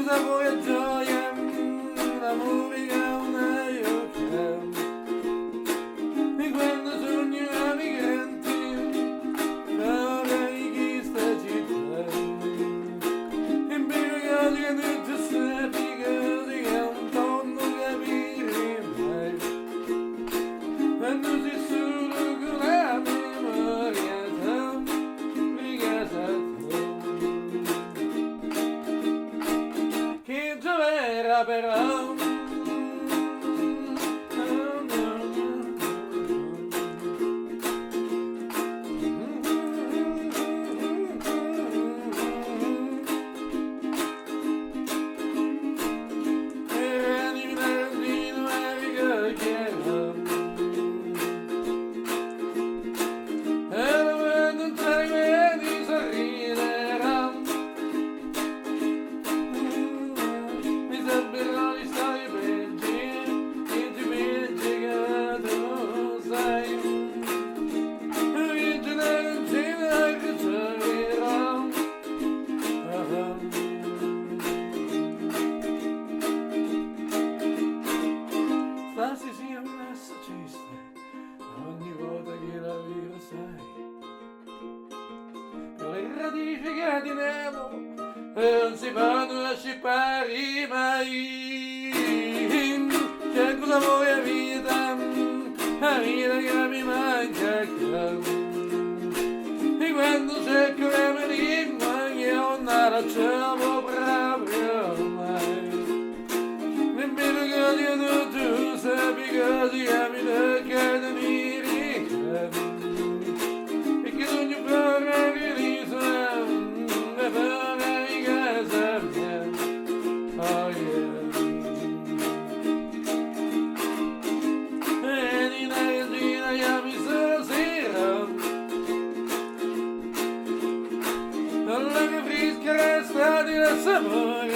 cosa vuoi a gioia, l'amore che una io c'è. E quando sogni migranti, ora chi sta città. E per cose che tu già sappi, cose che non torno a capire mai. Quando sei solo con la memoria, mi casa che gioverà però. Ogni volta che la vedo sai, con le radici che tenevo non si fanno a scippare mai. Che cosa vuoi a vita che mi manca qua. E quando cerco la mia lingua io non la trovo proprio mai. Nemmeno che tu sappi così che mi tocca da mi ricordi. E che ogni parola che risuona è parola di casa mia. Oh yeah. E di una casina io mi stasera alla che fresca resta di la sapore.